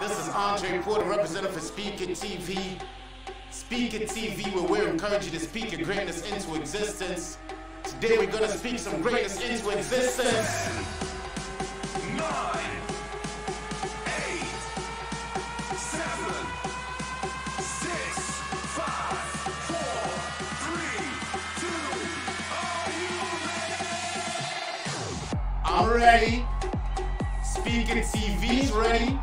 This is Andre Porter, representative for Speaker TV. Speaker TV, where we encourage you to speak your greatness into existence. Today we're going to speak some greatness into existence. 9, 8, 7, 6, 5, 4, 3, 2, are you ready? I'm ready. Speaker TV's ready.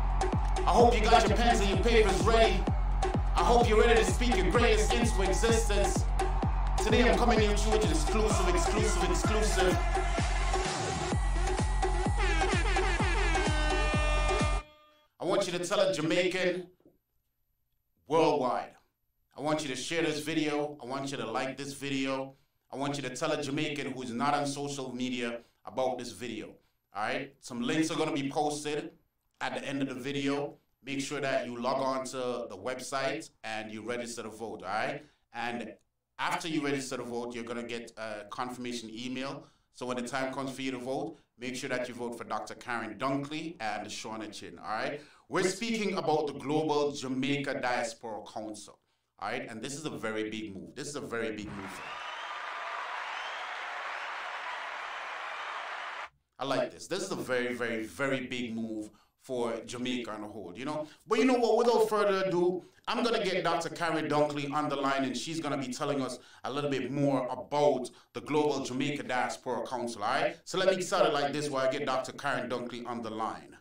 I hope you got your pens and your papers ready. I hope you're ready to speak your greatness into existence. Today I'm coming to you with an exclusive. I want you to tell a Jamaican worldwide. I want you to share this video. I want you to like this video. I want you to tell a Jamaican who is not on social media about this video. All right? Some links are going to be posted at the end of the video. Make sure that you log on to the website and you register to vote, all right? And after you register to vote, you're going to get a confirmation email. So when the time comes for you to vote, make sure that you vote for Dr. Karen Dunkley and Shauna Chin, all right? We're speaking about the Global Jamaica Diaspora Council, all right? And this is a very big move. This is a very big move. I like this. This is a very, very, very big move for Jamaica on the whole, you know? But you know what, without further ado, I'm going to get Dr. Karen Dunkley on the line, and she's going to be telling us a little bit more about the Global Jamaica Diaspora Council, all right? So let me start it like this while I get Dr. Karen Dunkley on the line.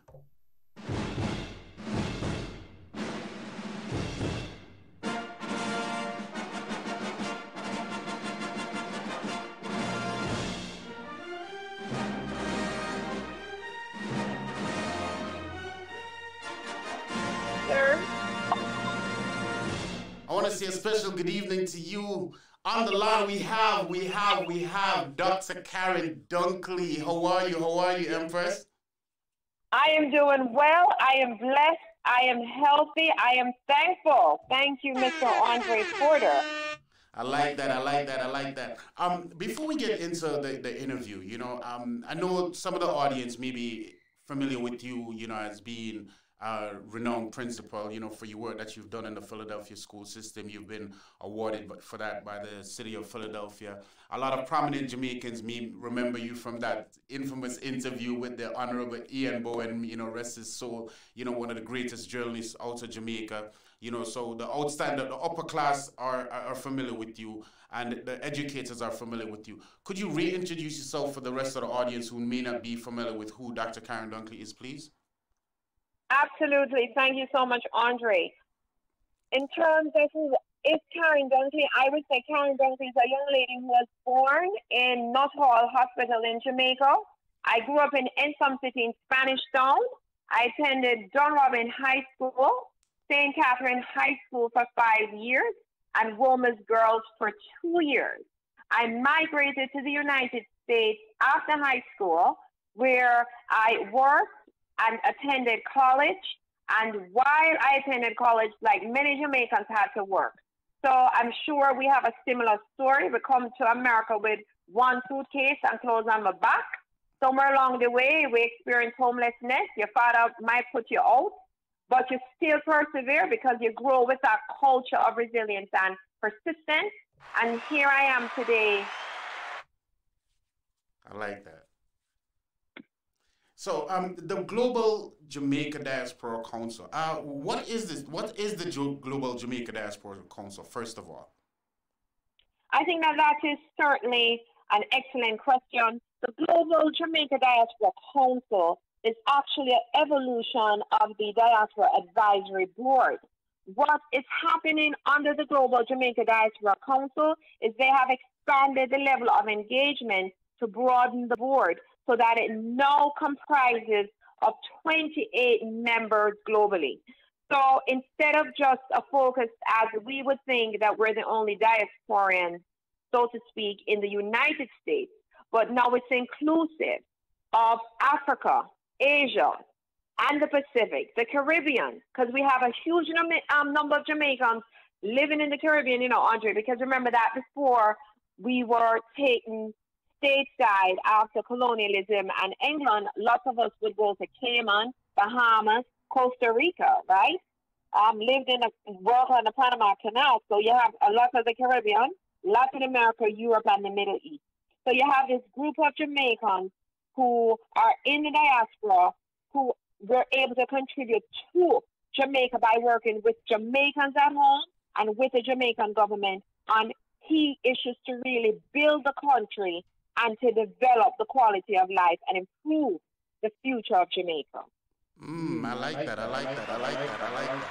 I want to say a special good evening to you. On the line we have Dr. Karen Dunkley. How are you, Empress? I am doing well. I am blessed. I am healthy. I am thankful. Thank you, Mr. Andre Porter. I like that. Before we get into the interview, you know, I know some of the audience may be familiar with you, you know, as being renowned principal, you know, for your work that you've done in the Philadelphia school system. You've been awarded for that by the city of Philadelphia. A lot of prominent Jamaicans may remember you from that infamous interview with the Honorable Ian Bowen, you know, rest his soul, you know, one of the greatest journalists out of Jamaica. You know, so the upper class are familiar with you, and the educators are familiar with you. Could you reintroduce yourself for the rest of the audience who may not be familiar with who Dr. Karen Dunkley is, please? Absolutely. Thank you so much, Andre. In terms of who is Karen Dunkley, I would say Karen Dunkley is a young lady who was born in Nuttall Hospital in Jamaica. I grew up in Ensom City in Spanish Town. I attended Dunrobin High School, St. Catherine High School for 5 years, and Women's Girls for 2 years. I migrated to the United States after high school, where I worked and attended college. And while I attended college, like many Jamaicans, had to work. So I'm sure we have a similar story. We come to America with one suitcase and clothes on my back. Somewhere along the way, we experience homelessness. Your father might put you out, but you still persevere because you grow with that culture of resilience and persistence. And here I am today. I like that. So the Global Jamaica Diaspora Council, what is this? What is the Global Jamaica Diaspora Council, first of all? I think that is certainly an excellent question. The Global Jamaica Diaspora Council is actually an evolution of the Diaspora Advisory Board. What is happening under the Global Jamaica Diaspora Council is they have expanded the level of engagement to broaden the board, so that it now comprises of 28 members globally. So instead of just a focus, as we would think that we're the only diasporans, so to speak, in the United States, but now it's inclusive of Africa, Asia, and the Pacific, the Caribbean, because we have a huge number of Jamaicans living in the Caribbean, you know, Andre, because remember that before we were taken stateside after colonialism and England, lots of us would go to Cayman, Bahamas, Costa Rica, right? Lived in worked on the Panama Canal. So you have a lot of the Caribbean, Latin America, Europe, and the Middle East. So you have this group of Jamaicans who are in the diaspora who were able to contribute to Jamaica by working with Jamaicans at home and with the Jamaican government on key issues to really build the country and to develop the quality of life and improve the future of Jamaica. I like that. I like that. I like that. I like that.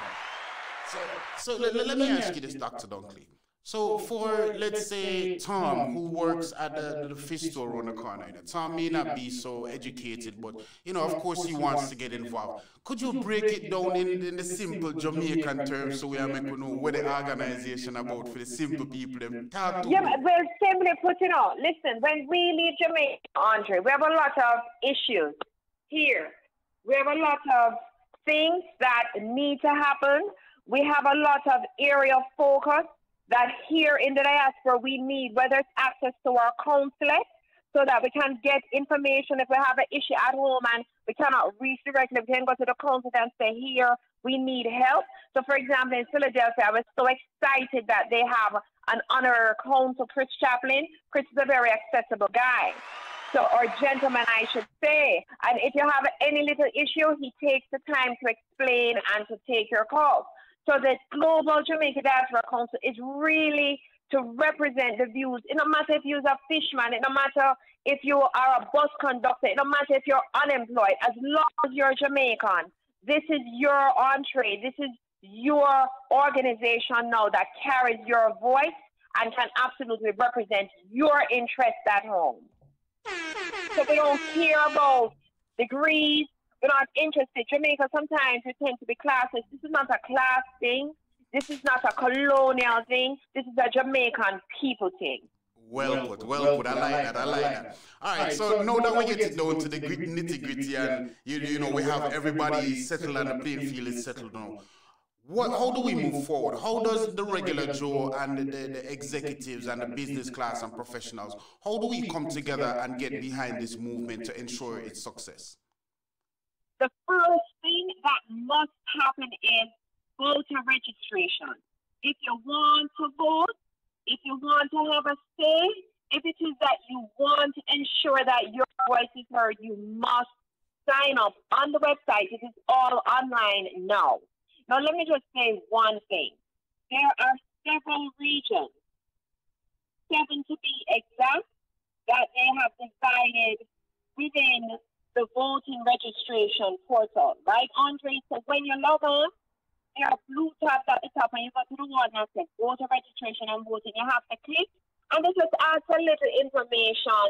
So let me ask you this, Dr. Dunkley. So for, let's say, Tom, who works at the fish store on the corner, Tom may not be so educated, but, of course he wants to get involved. Could you break it down in the simple Jamaican terms so we make know what the organization about for the simple people? Yeah, well, simply put it on. Listen, when we leave Jamaica, Andre, we have a lot of issues here. We have a lot of things that need to happen. We have a lot of area of focus that here in the diaspora we need, whether it's access to our consulate so that we can get information if we have an issue at home and we cannot reach directly, we can go to the consulate and say, here, we need help. So, for example, in Philadelphia, I was so excited that they have an honorary consul, Chris Chaplin. Chris is a very accessible guy. So, or gentleman, I should say. And if you have any little issue, he takes the time to explain and to take your call. So the Global Jamaica Diaspora Council is really to represent the views. It don't matter if you're a fisherman, it don't matter if you are a bus conductor, it don't matter if you're unemployed, as long as you're Jamaican. This is your entree. This is your organization now that carries your voice and can absolutely represent your interests at home. So we don't care about degrees. We're not interested. Jamaica, sometimes we tend to be classist. This is not a class thing. This is not a colonial thing. This is a Jamaican people thing. Well put, well put. I like that. I like that. All right, so now that we get it down to the nitty-gritty and, we have everybody settled and the playing field is settled now. How do we move forward? How does the regular Joe and the executives and the business class and professionals, how do we come together and get behind this movement to ensure its success? The first thing that must happen is voter registration. If you want to vote, if you want to have a say, if it is that you want to ensure that your voice is heard, you must sign up on the website. It is all online now. Now, let me just say one thing. There are several regions, 7 to be exact, that they have divided within the voting registration portal, right, Andre? So when you log on, there are blue tabs at the top, and you go to the one that says voter registration and voting. You have to click, and it just asks a little information.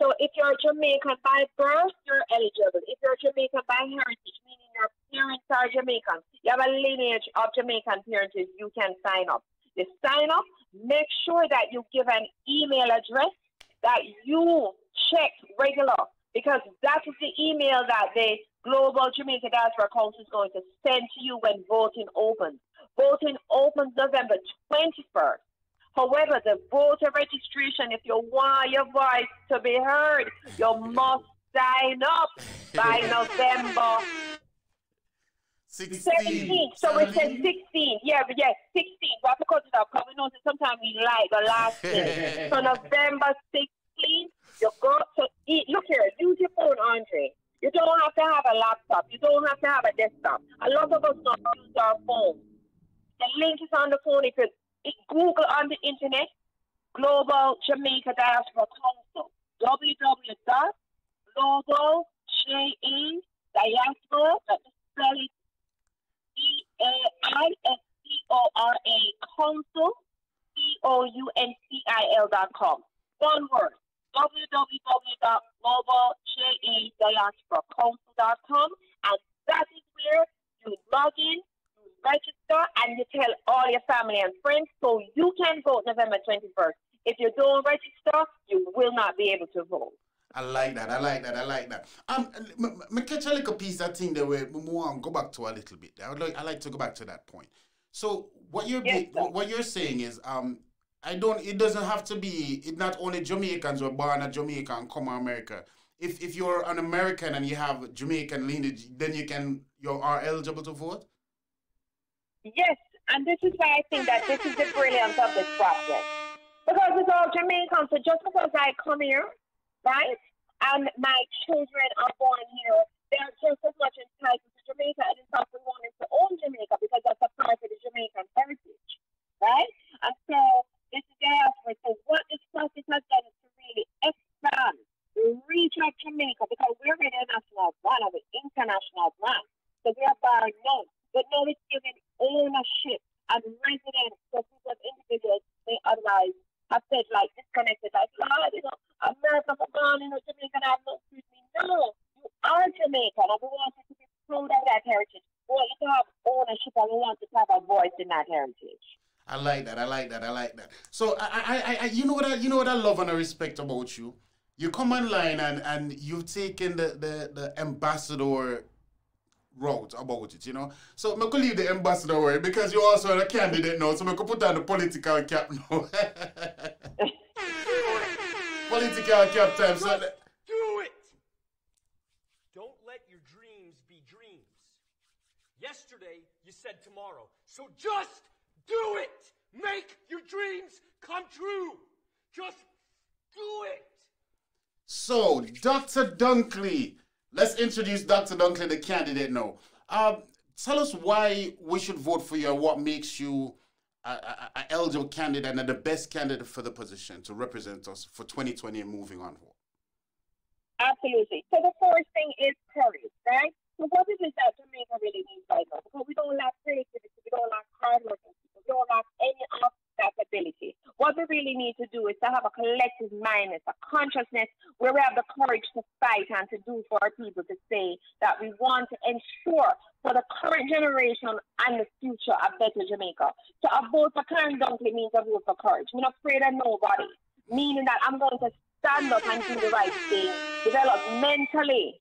So if you're Jamaican by birth, you're eligible. If you're Jamaican by heritage, meaning your parents are Jamaican, you have a lineage of Jamaican parentage, you can sign up. You sign up, make sure that you give an email address that you check regular, because that is the email that the Global Jamaica Diaspora Council is going to send to you when voting opens. Voting opens November 21st. However, the voter registration, if you want your voice to be heard, you must sign up by November 17th. So we said 16. Yeah, but yes, 16. We have to cut it up because we know that sometimes we like the last thing. So November 16th, you go to eat. Look here, use your phone, Andre. You don't have to have a laptop. You don't have to have a desktop. A lot of us don't use our phone. The link is on the phone. If you Google on the internet, Global Jamaica Diaspora Council, www.globalja-diaspora, that's spell it D-A-I-S-C-O-R-A, council, COUNCIL.com. One word, www.globalja-diasporacouncil.com, and that is where you log in, register, and you tell all your family and friends so you can vote November 21st. If you don't register, you will not be able to vote. I like that. I like that. I like that. Me catch a little piece of thing that we want to go back to a little bit. I like to go back to that point. So what you're saying is it doesn't have to be. It's not only Jamaicans who are born in Jamaica and come to America. if you're an American and you have Jamaican lineage, then you are eligible to vote? Yes, and this is why I think that this is the brilliance of this process. Because it's all Jamaican, so just because I come here, right, and my children are born here, they're just as much entitled to Jamaica. And in fact, we wanted to own Jamaica because that's a part of the Jamaican heritage, right? And so this is diaspora. So what this process has done is to really expand, reach out Jamaica, because we're already a national brand, an international brand. So we are bar none. But now it's giving ownership and residence for people, individuals may otherwise have said, like, disconnected, like, Lord, you know, America, for gone, you know, Jamaica, I have no excuse me. No, you are Jamaican, and we want you to be proud of that heritage. We want you to have ownership, and we want you to have a voice in that heritage. I like that. I like that. I like that. So you know what I love and I respect about you. You come online and you've taken the ambassador route about it, you know. So I could leave the ambassador word because you're also a candidate now, so I could put on the political cap now. Political cap time. So do it! Don't let your dreams be dreams. Yesterday, you said tomorrow. So just do it! Make your dreams come true! Just do it! So, Dr. Dunkley, let's introduce Dr. Dunkley, the candidate now. Tell us why we should vote for you and what makes you an eligible candidate and the best candidate for the position to represent us for 2020 and moving on. Absolutely. So the first thing is courage, right? So what is it that Jamaica really needs right now? Because we don't lack creativity, we don't lack hardworking people, we don't lack any of that ability. What we really need to do is to have a collective mindedness, a consciousness where we have the courage to fight and to do for our people, to say that we want to ensure for the current generation and the future a better Jamaica. So a vote for Karen Dunkley means a vote for courage. I'm not afraid of nobody, meaning that I'm going to stand up and do the right thing, develop mentally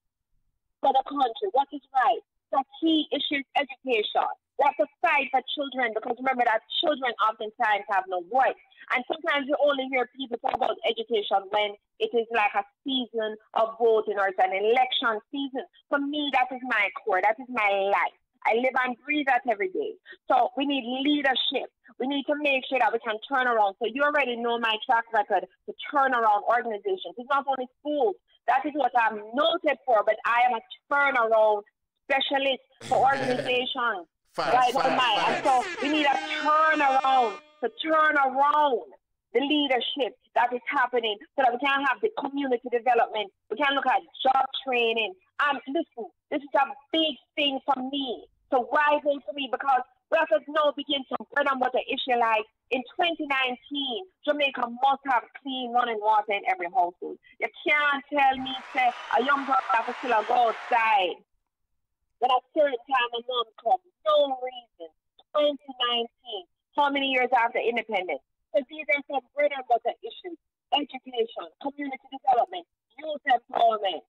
for the country, what is right. The key issue is education. We have to fight for children, because remember that children oftentimes have no voice. And sometimes you only hear people talk about education when it is like a season of voting or it's an election season. For me, that is my core. That is my life. I live and breathe that every day. So we need leadership. We need to make sure that we can turn around. So you already know my track record to turn around organizations. It's not only schools. That is what I'm noted for, but I am a turnaround specialist for organizations. And so we need a turnaround to turn around the leadership that is happening so that we can have the community development. We can look at job training. Listen, this is a big thing for me. So why vote for me? Because we have to now begin to bread and butter issue like in 2019, Jamaica must have clean running water in every household. You can't tell me, say, a young girl has to still go outside. But at a certain time, a mom comes. No reason. 2019. How many years after independence? So these are some bread and butter issues. Education, community development, youth empowerment,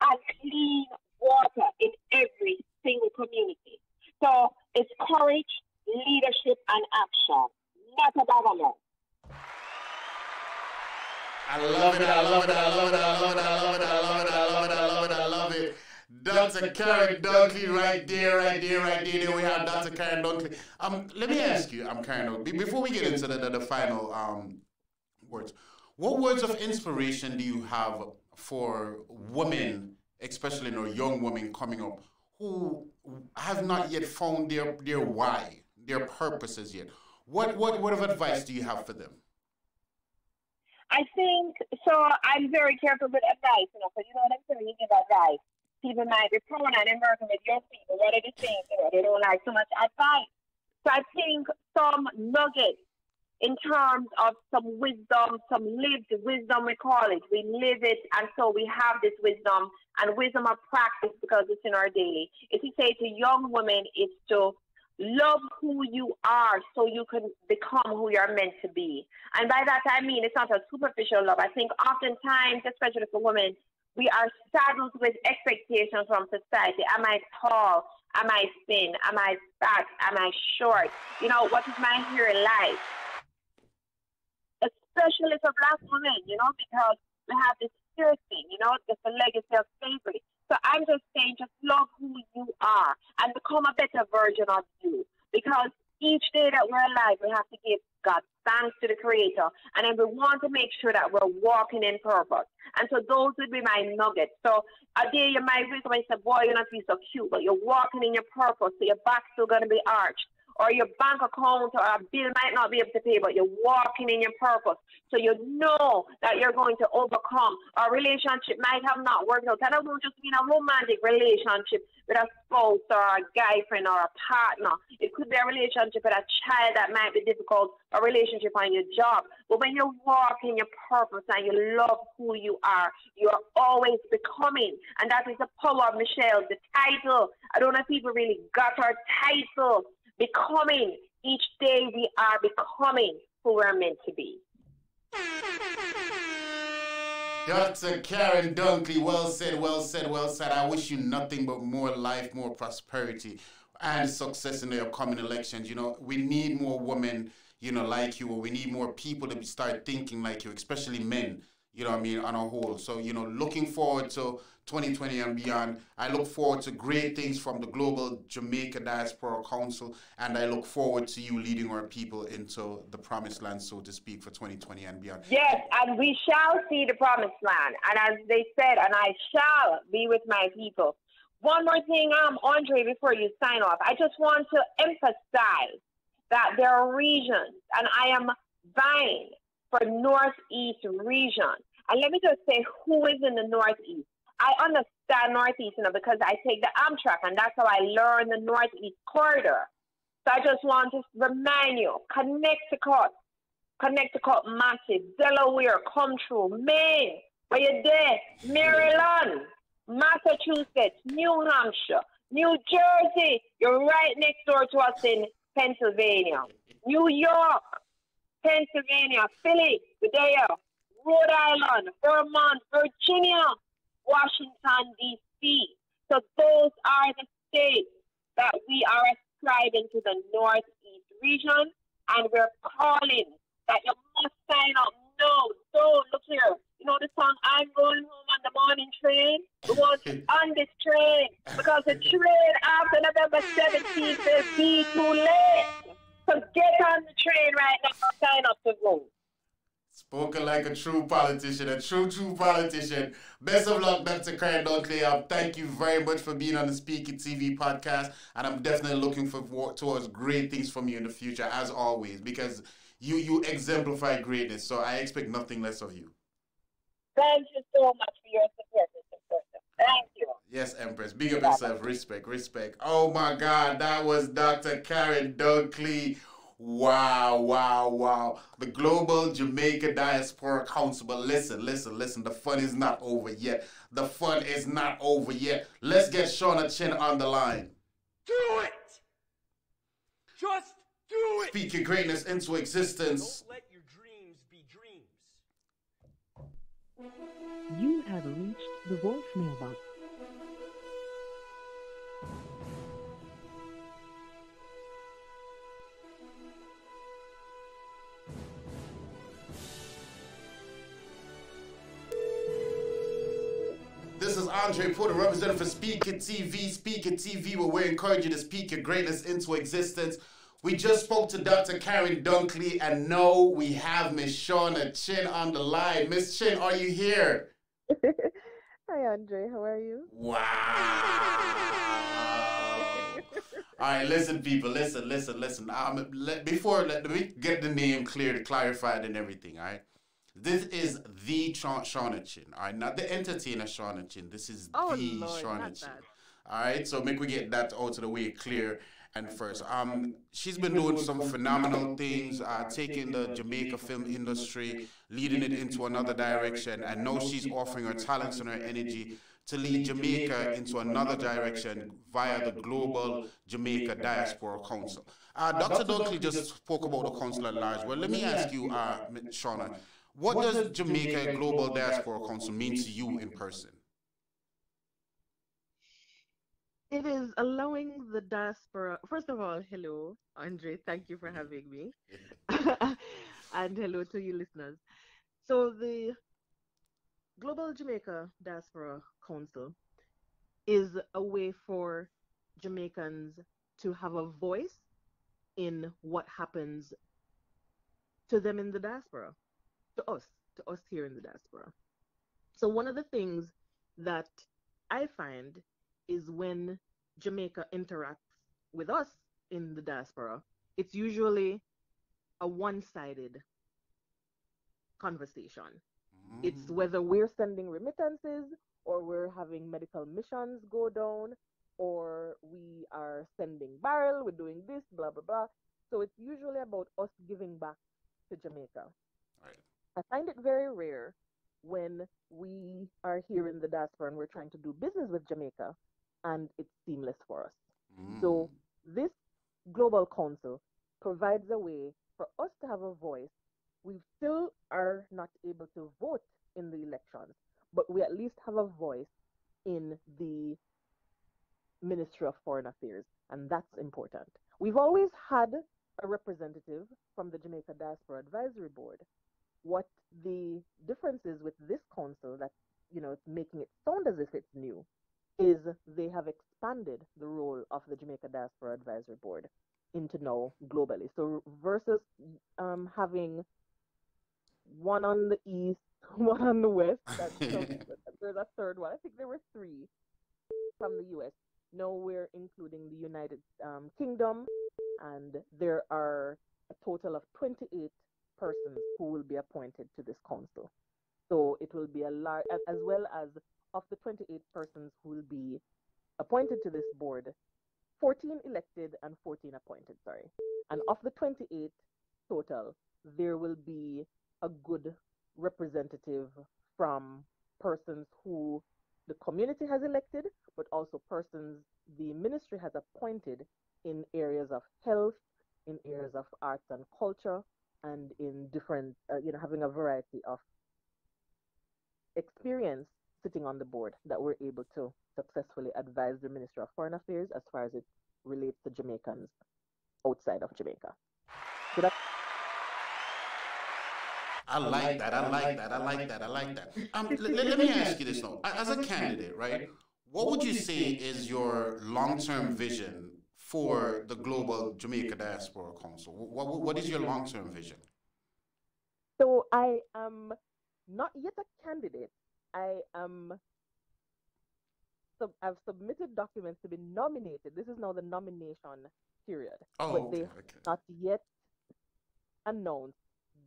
and clean water in every single community. So it's courage, leadership, and action, not a government. I love it, I love it, I love it, I love it, I love it, I love it, I love it, I love it, I love it. Dr. Karen Dunkley right there, right there, right there. There we have Dr. Karen Dunkley. Let me ask you, Karen, before we get into the final words, what words of inspiration do you have for women, especially young women coming up, who have not yet found their why, their purposes yet? What of advice do you have for them? I think, so I'm very careful with advice, because you know what I'm saying, you give advice. People might be prone and working with young people, what are they saying? They don't like so much advice. So I think some nuggets in terms of some wisdom, some lived wisdom, we call it. We live it, and so we have this wisdom, and wisdom of practice because it's in our daily. If you say to young women, it's to love who you are so you can become who you're meant to be. And by that I mean it's not a superficial love. I think oftentimes, especially for women, we are saddled with expectations from society. Am I tall? Am I thin? Am I fat? Am I short? What is my hair like? Especially for Black women, because we have this piercing, you know, just a legacy of slavery. So I'm just saying, just love who you are and become a better version of you. Because each day that we're alive, we have to give God thanks to the Creator. And then we want to make sure that we're walking in purpose. And so those would be my nuggets. So a day you might wake up and say, boy, you're not feeling so cute, but you're walking in your purpose, so your back's still going to be arched. Or your bank account or a bill might not be able to pay, but you're walking in your purpose. So you know that you're going to overcome. A relationship might have not worked out. And I won't just mean a romantic relationship with a spouse or a guy friend or a partner. It could be a relationship with a child that might be difficult, a relationship on your job. But when you walk in your purpose and you love who you are, you're always becoming. And that is the power of Michelle, the title. I don't know if people really got her title. Becoming. Each day we are becoming who we're meant to be. Dr. Karen Dunkley, well said, well said, well said. I wish you nothing but more life, more prosperity, and success in the upcoming elections. You know, we need more women, you know, like you, or we need more people to start thinking like you, especially men, you know what I mean, on a whole. So, you know, looking forward to 2020 and beyond. I look forward to great things from the Global Jamaica Diaspora Council, and I look forward to you leading our people into the promised land, so to speak, for 2020 and beyond. Yes, and we shall see the promised land. And as they said, and I shall be with my people. One more thing, Andre, before you sign off, I just want to emphasize that there are regions, and I am vying for Northeast region. And let me just say who is in the Northeast. I understand Northeast, you know, because I take the Amtrak, and that's how I learn the Northeast corridor. So I just want to remind you, Connecticut massive, Delaware, come through, Maine, where you there, Maryland, Massachusetts, New Hampshire, New Jersey, you're right next door to us in Pennsylvania, New York, Pennsylvania, Philly, we're there, Rhode Island, Vermont, Virginia, Washington, D.C. So those are the states that we are ascribing to the Northeast region, and we're calling that you must sign up. No, look here. You know the song, I'm going home on the morning train? We want you on this train, because the train after November 17th will be too late. So get on the train right now and sign up to vote. Spoken like a true politician, a true politician. Best of luck, Dr. Karen Dunkley. Thank you very much for being on the Speaking TV podcast, and I'm definitely looking towards great things from you in the future, as always, because you exemplify greatness, so I expect nothing less of you. Thank you so much for your support, Mr. Person. Thank you. Yes, Empress. Big up yourself. Respect. Oh, my God. That was Dr. Karen Dunkley. Wow. The Global Jamaica Diaspora Council. But listen. The fun is not over yet. Let's get Shauna Chin on the line. Do it! Just do it! Speak your greatness into existence. Don't let your dreams be dreams. You have reached the voicemail box. This is Andre Porter, representing for Speaker TV, where we encourage you to speak your greatness into existence. We just spoke to Dr. Karen Dunkley, and no, we have Miss Shauna Chin on the line. Miss Chin, are you here? Hi, Andre. How are you? Wow. All right, listen, people. Listen. Let me get the name clear, clarified, and everything, all right? This is the Shauna Chin, all right? Not the entertainer Shauna Chin. This is the Shauna Chin. All right, so make we get that out of the way clear and first. She's been doing some phenomenal things, taking the Jamaica film industry, leading it into another direction, and now she's offering her talents and her energy to lead Jamaica into another direction via the Global Jamaica Diaspora Council. Dr. Dunkley just spoke about the council at large. Well, let me ask you, Shauna, what does Jamaica Global Diaspora Council mean to you in person? It is allowing the diaspora. First of all, hello, Andre. Thank you for having me. And hello to you listeners. So the Global Jamaica Diaspora Council is a way for Jamaicans to have a voice in what happens to them in the diaspora, to us here in the diaspora. So one of the things that I find is when Jamaica interacts with us in the diaspora, it's usually a one-sided conversation. It's whether we're sending remittances or we're having medical missions go down or we are sending barrel, we're doing this, blah, blah, blah. So it's usually about us giving back to Jamaica. Right. I find it very rare when we are here in the diaspora and we're trying to do business with Jamaica and it's seamless for us. So this global council provides a way for us to have a voice. We still are not able to vote in the elections, but we at least have a voice in the Ministry of Foreign Affairs, and that's important. We've always had a representative from the Jamaica Diaspora Advisory Board. What the difference is with this council that, it's making it sound as if it's new, is they have expanded the role of the Jamaica Diaspora Advisory Board into now globally. So versus having one on the east, one on the west, there's a third one. I think there were three from the US. Now we're including the United Kingdom, and there are a total of 28 persons who will be appointed to this council. So it will be a large, as well as of the 28 persons who will be appointed to this board, 14 elected and 14 appointed, sorry. And of the 28 total, there will be a good representative from persons who the community has elected, but also persons the ministry has appointed in areas of health, in areas of arts and culture, and in different, having a variety of experience sitting on the board that we're able to successfully advise the Ministry of Foreign Affairs as far as it relates to Jamaicans outside of Jamaica. So that's I like that. I like that. I like that. I like that. Let me ask you this now. As a candidate, right? What would you say is your long-term vision for the Global Jamaica Diaspora Council? What is your long-term vision? So I am not yet a candidate. I've submitted documents to be nominated. This is now the nomination period. Oh, but okay, they have not yet announced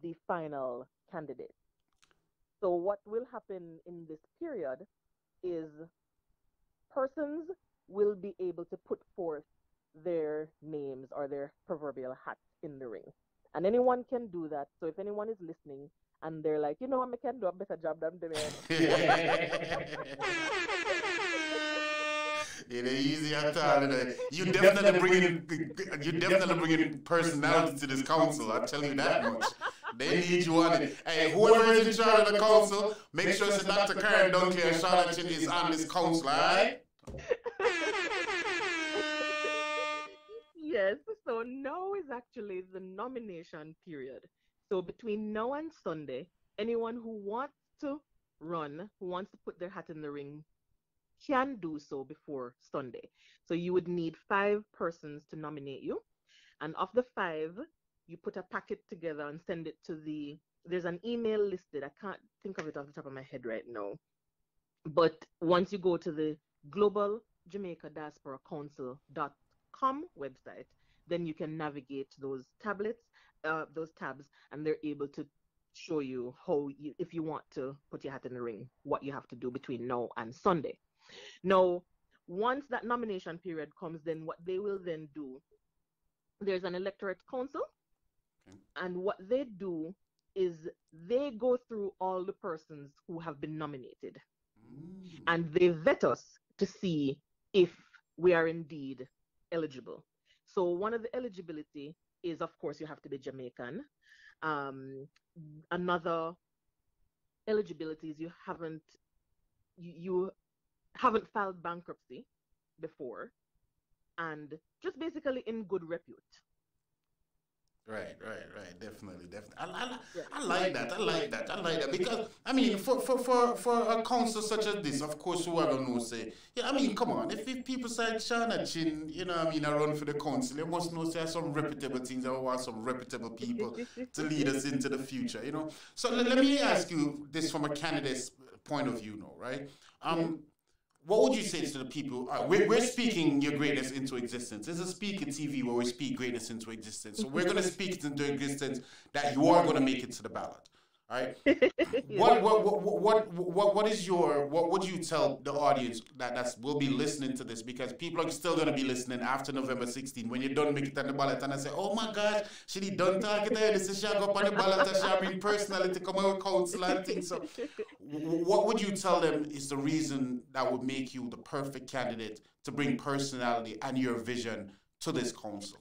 the final candidate. So what will happen in this period is persons will be able to put forth their names or their proverbial hat in the ring. And anyone can do that. So if anyone is listening and they're like, I can do a better job than them. It ain't easy at all. You definitely bringing personality to this council. I tell you that much. They need you on it. Hey, whoever is in charge of the council, make sure it's Dr. Karen Dunkley and Charlotte Chin is on this council, all right? Yes, so now is actually the nomination period. So between now and Sunday, anyone who wants to run, who wants to put their hat in the ring, can do so before Sunday. So you would need 5 persons to nominate you. And of the 5, you put a packet together and send it to there's an email listed. I can't think of it off the top of my head right now. But once you go to the Global Jamaica Diaspora Council.com website, then you can navigate those tabs, and they're able to show you if you want to put your hat in the ring, what you have to do between now and Sunday. Now, once that nomination period comes, then what they will then do, there's an electorate council, and what they do is they go through all the persons who have been nominated, and they vet us to see if we are indeed eligible. So one of the eligibility is, of course, you have to be Jamaican. Another eligibility is you haven't filed bankruptcy before, and just basically in good repute. Right. Definitely, definitely. Yeah. I like that. I like that. I like that because I mean, for a council such as this, of course, whoever knows say, yeah. I mean, come on. If people say Shana Chin, you know, what I mean, I run for the council, you must know say some reputable things. I want some reputable people to lead us into the future. You know. So let me ask you this from a candidate's point of view, now, right? Yes. What would you say to the people? We're speaking your greatness into existence. This is a speaking TV where we speak greatness into existence. So we're going to speak it into existence that you are going to make it to the ballot. All right. Yes. What is your what would you tell the audience that will be listening to this, because people are still gonna be listening after November 16th when you don't make it on the ballot and I say, oh my gosh, she done target there, this is she go up on the ballot and she I mean personally to come out with council and things. So what would you tell them is the reason that would make you the perfect candidate to bring personality and your vision to this council?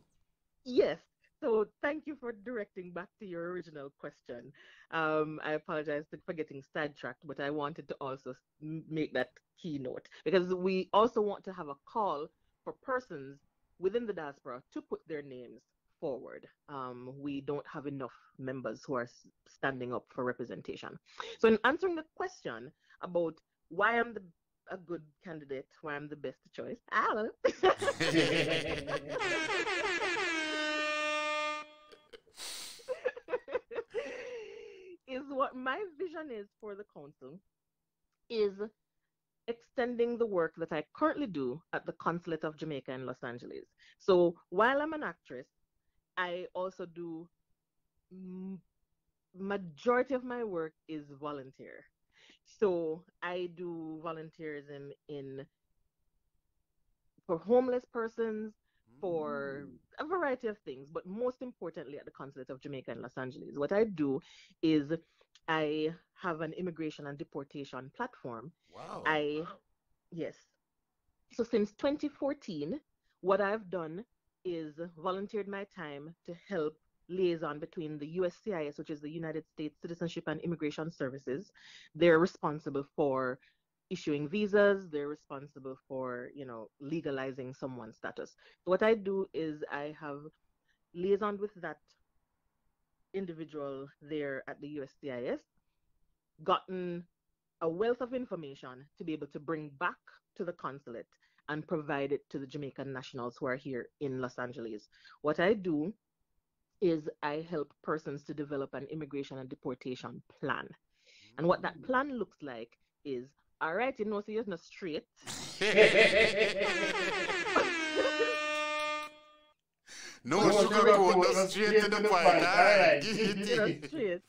Yes. So thank you for directing back to your original question. I apologize for getting sidetracked, but I wanted to also make that keynote because we also want to have a call for persons within the diaspora to put their names forward. We don't have enough members who are standing up for representation. So in answering the question about why I'm a good candidate, why I'm the best choice, I don't know. Is what my vision is for the council is extending the work that I currently do at the Consulate of Jamaica in Los Angeles. So while I'm an actress, I also do majority of my work is volunteer. So I do volunteers in for homeless persons, for a variety of things, but most importantly at the Consulate of Jamaica in Los Angeles. What I do is I have an immigration and deportation platform. Wow. I, yes. So since 2014, what I've done is volunteered my time to help liaison between the USCIS, which is the United States Citizenship and Immigration Services. They're responsible for issuing visas. They're responsible for, legalizing someone's status. So what I do is I have liaisoned with that individual there at the USCIS, gotten a wealth of information to be able to bring back to the consulate and provide it to the Jamaican nationals who are here in Los Angeles. What I do is I help persons to develop an immigration and deportation plan. And what that plan looks like is, all right, so you're not straight. No sugarcoat, no straight to the point. All right, give it You're to not straight,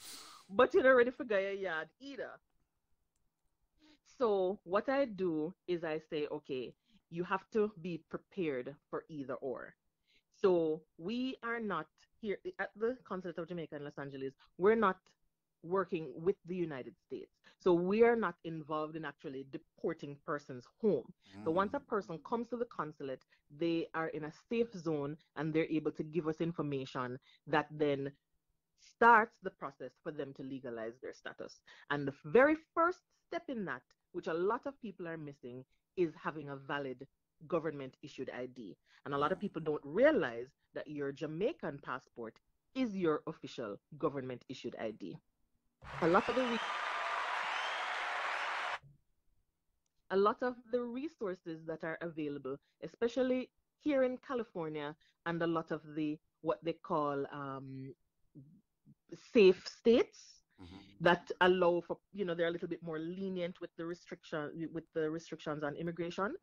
but you're not ready for your yard either. So what I do is I say, okay, you have to be prepared for either or. So we are not here at the Consulate of Jamaica in Los Angeles. We're not working with the United States. So we are not involved in actually deporting persons home. So once a person comes to the consulate, they are in a safe zone and they're able to give us information that then starts the process for them to legalize their status. And the very first step in that, which a lot of people are missing, is having a valid government issued ID. And a lot of people don't realize that your Jamaican passport is your official government issued ID. A lot of the resources that are available, especially here in California, and a lot of the what they call safe states that allow for, they're a little bit more lenient with the restrictions on immigration.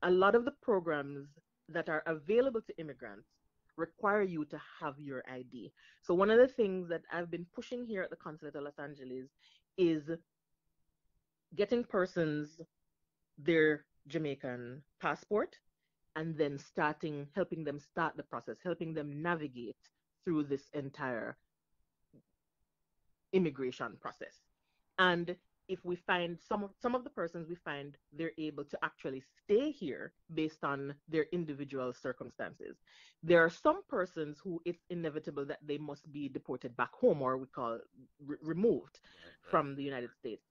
A lot of the programs that are available to immigrants require you to have your ID. So one of the things that I've been pushing here at the Consulate of Los Angeles is getting persons their Jamaican passport and then helping them start the process, helping them navigate through this entire immigration process. And if we find some of the persons, we find they're able to actually stay here based on their individual circumstances. There are some persons who it's inevitable that they must be deported back home, or we call removed from the United States.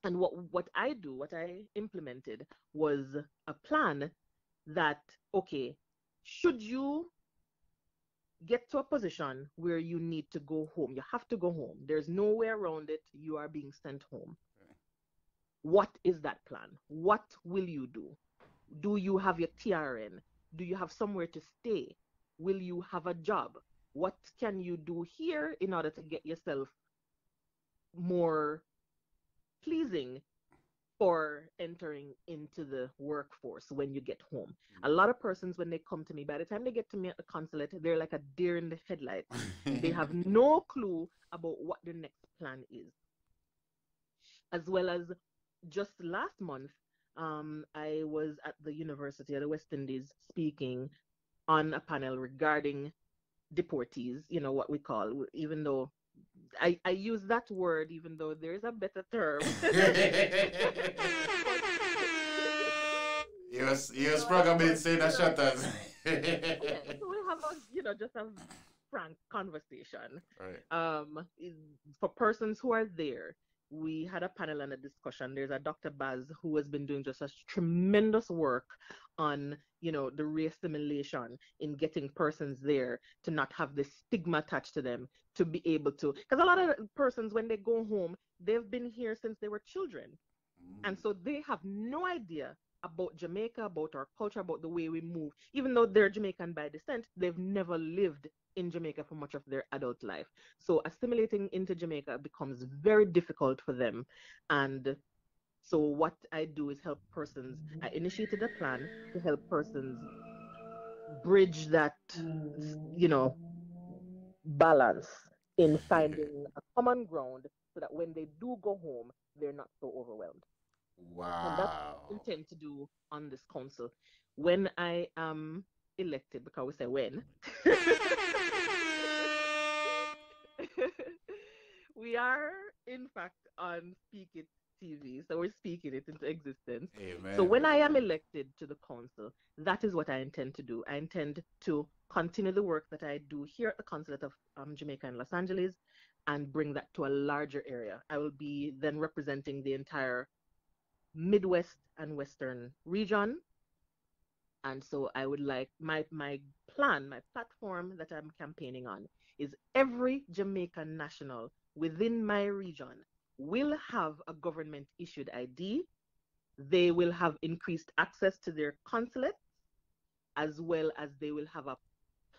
And what I implemented was a plan that, okay, should you get to a position where you need to go home. You have to go home. There's no way around it. You are being sent home. What is that plan? What will you do? Do you have your TRN? Do you have somewhere to stay? Will you have a job? What can you do here in order to get yourself more pleasing for entering into the workforce when you get home? A lot of persons, when they come to me, by the time they get to me at the consulate, they're like a deer in the headlights. They have no clue about what their next plan is. As well as just last month, I was at the University of the West Indies speaking on a panel regarding deportees, what we call, even though I use that word, even though there's a better term. You sprung a bit saying that shutters. So we have just a frank conversation. Right. For persons who are there, we had a panel and a discussion. There's a Dr. Baz who has been doing just a tremendous work on, the re-assimilation in getting persons there to not have this stigma attached to them, to be able to, because a lot of persons, when they go home, they've been here since they were children. And so they have no idea about Jamaica, about our culture, about the way we move. Even though they're Jamaican by descent, they've never lived in Jamaica for much of their adult life. So assimilating into Jamaica becomes very difficult for them. And so what I do is help persons. I initiated a plan to help persons bridge that, balance in finding a common ground so that when they do go home, they're not so overwhelmed. Wow. And that's what I intend to do on this council. When I am elected, because we say when, we are, in fact, on Speak It TV. So we're speaking it into existence. Amen. So when I am elected to the council, that is what I intend to do. I intend to continue the work that I do here at the Consulate of Jamaica in Los Angeles and bring that to a larger area. I will be then representing the entire Midwest and Western region. And so I would like my plan, my platform that I'm campaigning on is every Jamaican national within my region will have a government issued ID. They will have increased access to their consulates, as well as they will have a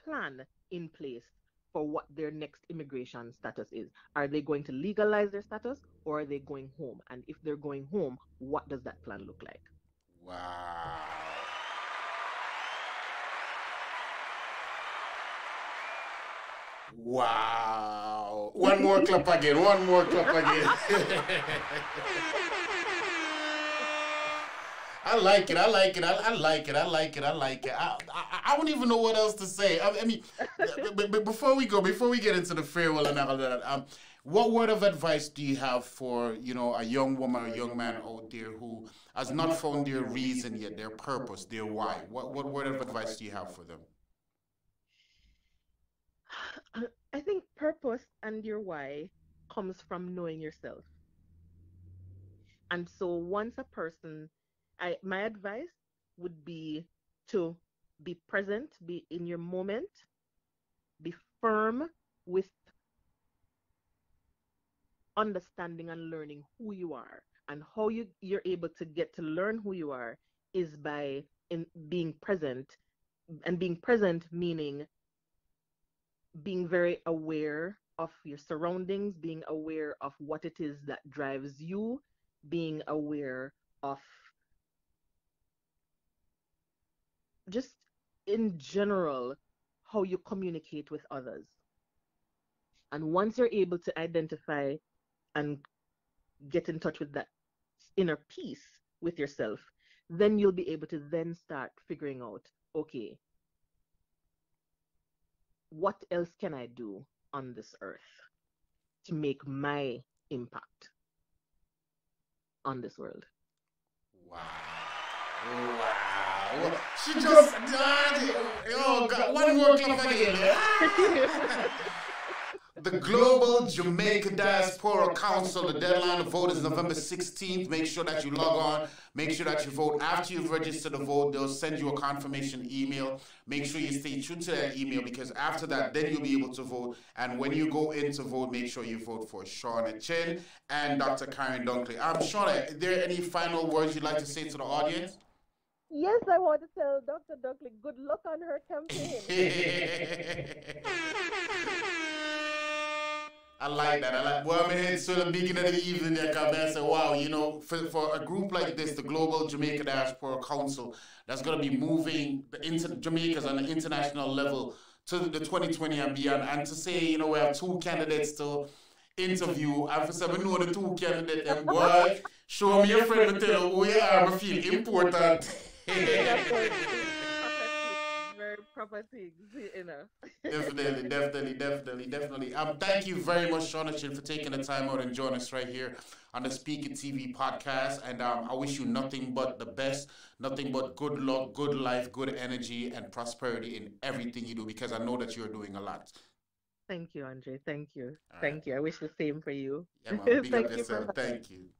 plan in place for what their next immigration status is. Are they going to legalize their status, or are they going home? And if they're going home, what does that plan look like? Wow. Wow. One more clap again. One more clap again. I like it. I like it. I like it. I like it. I like it. I don't even know what else to say. I mean, but before we get into the farewell and all that, what word of advice do you have for, a young woman or young man out there who has not found their reason yet, their purpose, their why? What word of advice do you have for them? I think purpose and your why comes from knowing yourself. And so once a person, my advice would be to be present, be in your moment, be firm with understanding and learning who you are. And how you're able to get to learn who you are is by being present. And being present meaning being very aware of your surroundings, being aware of what it is that drives you, being aware of just in general how you communicate with others. And once you're able to identify and get in touch with that inner peace with yourself, then you'll be able to then start figuring out, okay, what else can I do on this earth to make my impact on this world? Wow. Wow. She just done it. Oh, God. One more clap again. The Global Jamaica Diaspora Council, the deadline to vote is November 16th. Make sure that you log on. Make sure that you vote. After you've registered to vote, they'll send you a confirmation email. Make sure you stay true to that email because after that, then you'll be able to vote. And when you go in to vote, make sure you vote for Shauna Chin and Dr. Karen Dunkley. Shauna, are there any final words you'd like to say to the audience? Yes, I want to tell Dr. Dunkley good luck on her campaign. I like that. Well, I'm in so the beginning of the evening, I come and say, wow, you know, for a group like this, the Global Jamaica Diaspora Council, that's going to be moving Jamaicans on an international level to the 2020 and beyond. And to say, you know, we have two candidates to interview. And for some, we know the two candidates, and boy, show me your friend and tell who you are, I feel important. Very proper things, you know. Definitely. Thank you very much, Shauna Chin, for taking the time out and joining us right here on the Speaker TV podcast. And I wish you nothing but the best, nothing but good luck, good life, good energy, and prosperity in everything you do, because I know that you're doing a lot. Thank you, Andre. Thank you. Thank you. I wish the same for you. Yeah, man. Big up yourself. Thank you.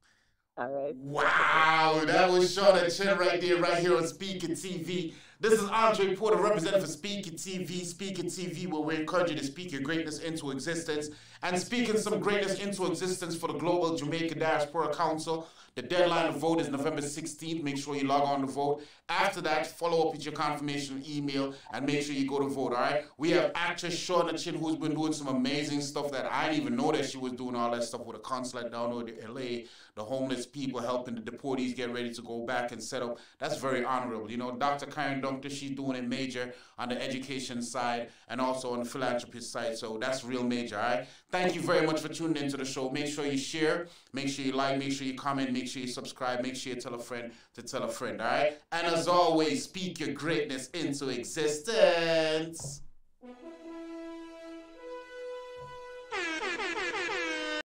All right. Wow, that was Shauna Chin right there, right here on Speaker TV. This is Andre Porter, representative for Speaker TV, where we encourage you to speak your greatness into existence. And speaking some greatness into existence for the Global Jamaica Diaspora Council. The deadline to vote is November 16th. Make sure you log on to vote. After that, follow up with your confirmation email and make sure you go to vote, all right? We have actress Shauna Chin, who's been doing some amazing stuff that I didn't even know that she was doing all that stuff with a consulate down in LA, the homeless people, helping the deportees get ready to go back and set up. That's very honorable. You know, Dr. Karen Dunkley, she's doing it major on the education side and also on the philanthropist side. So that's real major, all right? Thank you very much for tuning into the show. Make sure you share, make sure you like, make sure you comment, make sure you subscribe, make sure you tell a friend to tell a friend, all right? And as always, speak your greatness into existence.